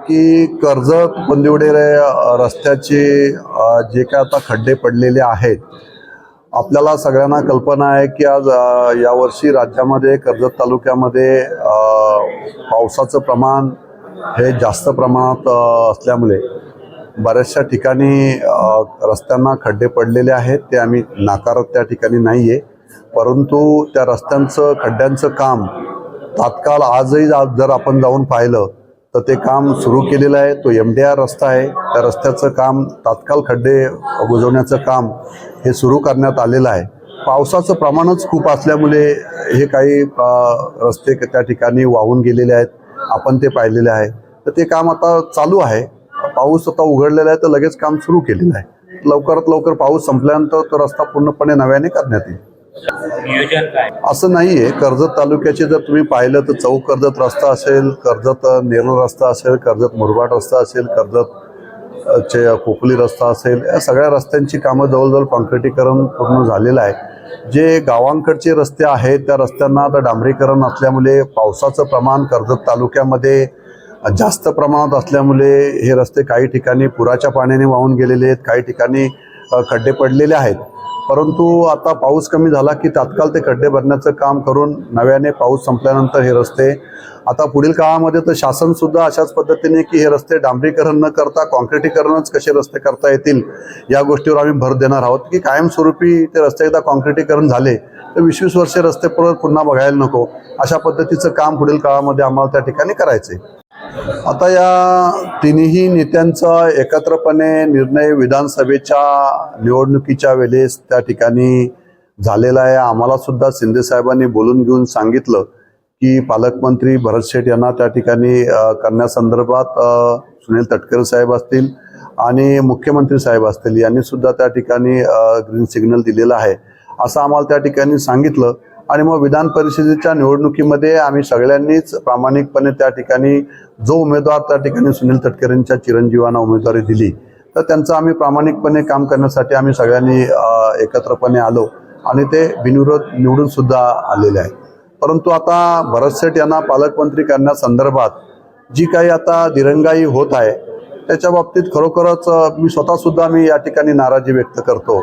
की कर्जत पंदिवडे रस्त्याचे जे काय आता खड्डे पडलेले आहेत, आपल्याला सगळ्यांना कल्पना आहे की आज यावर्षी राज्यामध्ये कर्जत तालुक्यामध्ये पावसाचं प्रमाण हे जास्त प्रमाणात असल्यामुळे बऱ्याचशा ठिकाणी रस्त्यांना खड्डे पडलेले आहेत. ते आम्ही नाकारत त्या ठिकाणी नाही आहे, परंतु त्या रस्त्यांचं खड्ड्यांचं काम तात्काळ आजही जर आपण जाऊन पाहिलं तर ते काम सुरू केलेलं आहे. तो MDR रस्ता आहे, त्या रस्त्याचं काम तात्काळ खड्डे बुजवण्याचं काम हे सुरू करण्यात आलेलं आहे. पावसाचं प्रमाणच खूप असल्यामुळे हे काही रस्ते त्या ठिकाणी वाहून गेलेले आहेत, आपण ते पाहिलेले आहे. तर ते काम आता चालू आहे. पाऊस आता उघडलेला आहे तर लगेच काम सुरू केलेलं आहे. लवकरात लवकर पाऊस संपल्यानंतर तो रस्ता पूर्णपणे नव्याने करण्यात येईल. नियोजन काय असं नाहीये. कर्जत तालुक्याचे जर तुम्ही पाहिलं तर चौक कर्जत रस्ता असेल, कर्जत नेरळ रस्ता असेल, कर्जत मुरबाड रस्ता असेल, कर्जत चे खोपली रस्ता असेल, या सगळ्या रस्त्यांची कामं जवळजवळ कॉन्क्रिटीकरण पूर्ण झालेलं आहे. जे गावांकडचे रस्ते आहेत त्या रस्त्यांना आता डांबरीकरण असल्यामुळे पावसाचं प्रमाण कर्जत तालुक्यामध्ये जास्त प्रमाणात असल्यामुळे हे रस्ते काही ठिकाणी पुराच्या पाण्याने वाहून गेलेले आहेत, काही ठिकाणी खड्डे पडलेले आहेत. परंतु आता पाऊस कमी झाला की तात्काळ ते खड्डे भरण्याचं काम करून नव्याने पाऊस संपल्यानंतर हे रस्ते आता पुढील काळामध्ये तर शासनसुद्धा अशाच पद्धतीने की हे रस्ते डांबरीकरण न करता कॉन्क्रिटीकरणच कसे रस्ते करता येतील या गोष्टीवर आम्ही भर देणार आहोत. की कायमस्वरूपी ते रस्ते एकदा कॉन्क्रिटीकरण झाले तर 20-20 वर्षे रस्ते पुन्हा बघायला नको, अशा पद्धतीचं काम पुढील काळामध्ये आम्हाला त्या ठिकाणी करायचं आहे. आता या तिन्ही नेत्यांचा एकत्रपणे निर्णय विधानसभेच्या निवडणुकीच्या वेळेस त्या ठिकाणी झालेला आहे. आम्हाला सुद्धा शिंदे साहेबांनी बोलून घेऊन सांगितलं की पालकमंत्री भरत शेठ यांना त्या ठिकाणी करण्यासंदर्भात सुनील तटकरे साहेब असतील आणि मुख्यमंत्री साहेब असतील यांनी सुद्धा त्या ठिकाणी ग्रीन सिग्नल दिलेला आहे असं आम्हाला त्या ठिकाणी सांगितलं. आणि मग विधान परिषदेच्या निवडणुकीमध्ये आम्ही सगळ्यांनीच प्रामाणिकपणे त्या ठिकाणी जो उमेदवार त्या ठिकाणी सुनील तटकरेंच्या चिरंजीवांना उमेदवारी दिली तर त्यांचं आम्ही प्रामाणिकपणे काम करण्यासाठी आम्ही सगळ्यांनी एकत्रपणे आलो आणि ते बिनविरोध निवडून सुद्धा आलेले आहे. परंतु आता भरत शेठ यांना पालकमंत्री करण्यासंदर्भात जी काही आता दिरंगाई होत आहे त्याच्या बाबतीत खरोखरच मी स्वतःसुद्धा या ठिकाणी नाराजी व्यक्त करतो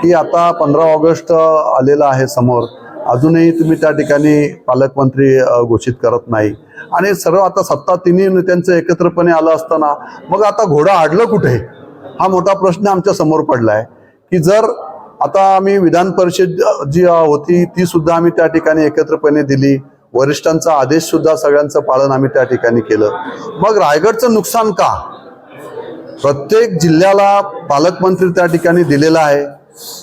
की आता 15 ऑगस्ट आलेला आहे समोर, अजूनही तुम्ही त्या ठिकाणी पालकमंत्री घोषित करत नाही आणि सर्व आता सत्ता तिन्ही नेत्यांचं एकत्रपणे आलं असताना मग आता घोडा अडलं कुठे, हा मोठा प्रश्न आमच्या समोर पडला आहे. की जर आता आम्ही विधान परिषद जी होती ती सुद्धा आम्ही त्या ठिकाणी एकत्रपणे दिली, वरिष्ठांचा आदेश सुद्धा सगळ्यांचं पालन आम्ही त्या ठिकाणी केलं, मग रायगडचं नुकसान का? प्रत्येक जिल्ह्याला पालकमंत्री त्या ठिकाणी दिलेला आहे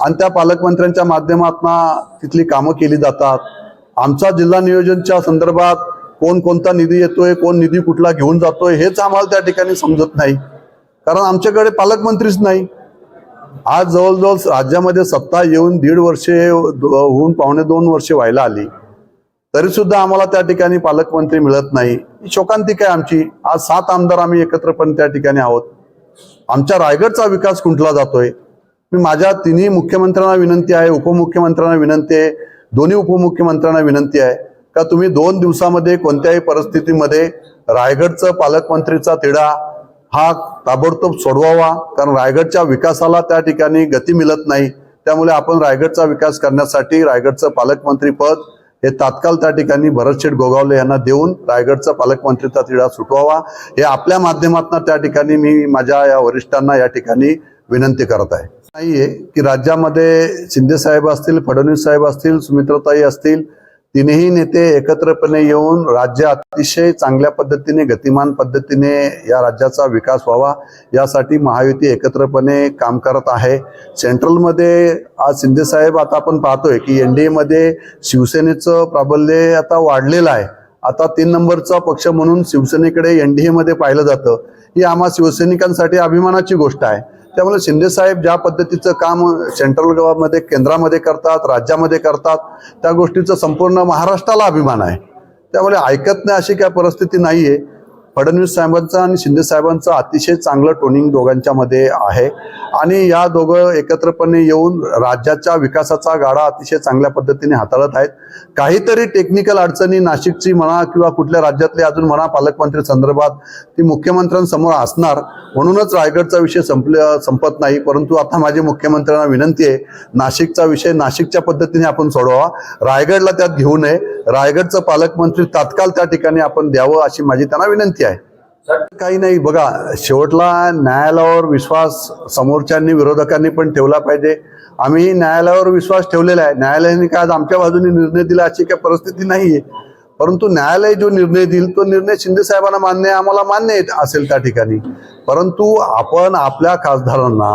आणि त्या पालकमंत्र्यांच्या माध्यमातून तिथली कामं केली जातात. आमचा जिल्हा नियोजनच्या संदर्भात कोणता निधी येतोय, कोण निधी कुठला घेऊन जातोय हेच आम्हाला त्या ठिकाणी समजत नाही, कारण आमच्याकडे पालकमंत्रीच नाही. आज जवळजवळ राज्यामध्ये सत्ता येऊन 1.5 वर्षे होऊन 2.25 वर्षे व्हायला आली तरी सुद्धा आम्हाला त्या ठिकाणी पालकमंत्री मिळत नाही. शोकांतिका आहे आमची. आज 7 आमदार आम्ही एकत्रपणे त्या ठिकाणी आहोत. आमच्या रायगडचा विकास कुंठला जातोय? मी माझ्या तिन्ही मुख्यमंत्र्यांना विनंती आहे, उपमुख्यमंत्र्यांना विनंती आहे, दोन्ही उपमुख्यमंत्र्यांना विनंती आहे का तुम्ही 2 दिवसामध्ये कोणत्याही परिस्थितीमध्ये रायगडचं पालकमंत्रीचा तिढा हा ताबडतोब सोडवावा, कारण रायगडच्या विकासाला त्या ठिकाणी गती मिळत नाही. त्यामुळे आपण रायगडचा विकास करण्यासाठी रायगडचं पालकमंत्री पद हे तात्काळ त्या ठिकाणी भरत शेठ गोगावले यांना देऊन रायगडचा पालकमंत्रीचा तिढा सुटवावा, हे आपल्या माध्यमातून त्या ठिकाणी मी माझ्या या वरिष्ठांना या ठिकाणी विनंती करत आहे. नाहीये की राज्यामध्ये शिंदे साहेब असतील, फडणवीस साहेब असतील, सुमित्राताई असतील, तिन्ही नेते एकत्रपणे येऊन राज्य अतिशय चांगल्या पद्धतीने गतिमान पद्धतीने या राज्याचा विकास व्हावा यासाठी महायुती एकत्रपणे काम करत आहे. सेंट्रलमध्ये आज शिंदे साहेब आता आपण पाहतोय की NDA मध्ये शिवसेनेचं प्राबल्य आता वाढलेलं आहे. आता 3 नंबरचा पक्ष म्हणून शिवसेनेकडे NDA मध्ये पाहिलं जातं. ही आम्हा शिवसैनिकांसाठी अभिमानाची गोष्ट आहे. त्यामुळे शिंदे साहेब ज्या पद्धतीचं काम सेंट्रल केंद्रामध्ये करतात, राज्यामध्ये करतात, त्या गोष्टीचा संपूर्ण महाराष्ट्राला अभिमान आहे. त्यामुळे ऐकत नाही अशी काय परिस्थिती नाहीये. फडणवीस साहेबांचं आणि शिंदे साहेबांचं अतिशय चांगलं टोनिंग दोघांच्या मध्ये आहे आणि या दोघं एकत्रपणे येऊन राज्याच्या विकासाचा गाडा अतिशय चांगल्या पद्धतीने हाताळत आहेत. काहीतरी टेक्निकल अडचणी नाशिकची म्हणा किंवा कुठल्या राज्यातले अजून म्हणा पालकमंत्री संदर्भात ती मुख्यमंत्र्यांसमोर असणार, म्हणूनच रायगडचा विषय संपत नाही. परंतु आता माझी मुख्यमंत्र्यांना विनंती आहे, नाशिकचा विषय नाशिकच्या पद्धतीने आपण सोडवा, रायगडला त्यात घेऊ नये. रायगडचं पालकमंत्री तात्काळ त्या ठिकाणी आपण द्यावं अशी माझी त्यांना विनंती आहे. काही नाही, बघा शेवटला न्यायालयावर विश्वास समोरच्यांनी विरोधकांनी पण ठेवला पाहिजे. आम्ही न्यायालयावर विश्वास ठेवलेला आहे. न्यायालयाने काय आज आमच्या बाजूने निर्णय दिला अशी काही परिस्थिती नाहीये, परंतु न्यायालय जो निर्णय देईल तो निर्णय शिंदे साहेबांना मान्य आहे, आम्हाला मान्य असेल त्या ठिकाणी. परंतु आपण आपल्या खासदारांना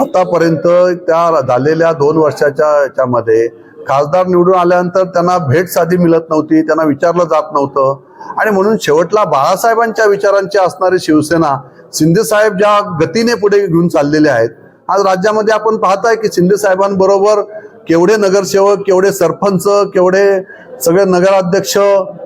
आतापर्यंत त्या झालेल्या 2 वर्षाच्या याच्यामध्ये खासदार निवडून आल्यानंतर त्यांना भेट साधी मिळत नव्हती, त्यांना विचारलं जात नव्हतं आणि म्हणून शेवटला बाळासाहेबांच्या विचारांची असणारी शिवसेना शिंदे साहेब ज्या गतीने पुढे घेऊन चाललेले आहेत, आज राज्यामध्ये आपण पाहताय की शिंदे साहेबांबरोबर केवढे नगरसेवक, केवढे सरपंच, केवढे सगळे नगराध्यक्ष,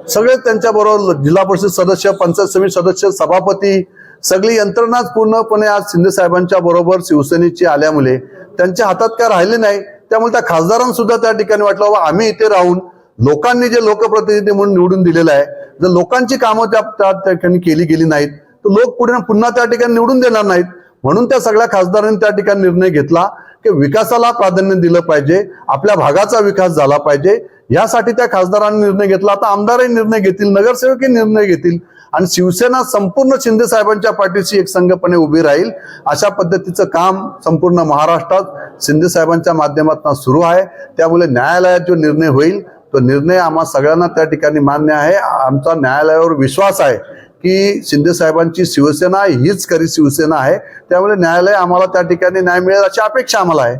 सगळे त्यांच्याबरोबर जिल्हा परिषद सदस्य, पंचायत समिती सदस्य, सभापती, सगळी यंत्रणाच पूर्णपणे आज शिंदे साहेबांच्या बरोबर शिवसेनेची आल्यामुळे त्यांच्या हातात काय राहिले नाही. त्यामुळे त्या खासदारांसुद्धा त्या ठिकाणी वाटलं बाबा आम्ही इथे राहून लोकांनी जे लोकप्रतिनिधी म्हणून निवडून दिलेलं आहे, जर लोकांची कामं त्या ठिकाणी केली गेली नाहीत तर लोक पुन्हा त्या ठिकाणी निवडून देणार नाहीत. म्हणून त्या सगळ्या खासदारांनी त्या ठिकाणी निर्णय घेतला की विकासाला प्राधान्य दिलं पाहिजे, आपल्या भागाचा विकास झाला पाहिजे, यासाठी त्या खासदारांनी निर्णय घेतला. आता आमदारही निर्णय घेतील, नगरसेवकही निर्णय घेतील आणि शिवसेना संपूर्ण शिंदे साहेबांच्या पाठीशी एक संघपणे उभी राहील. अशा पद्धतीचं काम संपूर्ण महाराष्ट्रात शिंदे साहेबांच्या माध्यमातून सुरू आहे. त्यामुळे न्यायालयात जो निर्णय होईल तो निर्णय आम्हा सगळ्यांना त्या ठिकाणी मान्य आहे. आमचा न्यायालयावर विश्वास आहे की शिंदे साहेबांची शिवसेना हीच खरी शिवसेना आहे. त्यामुळे न्यायालय आम्हाला त्या ठिकाणी न्याय मिळेल अशी अपेक्षा आम्हाला आहे.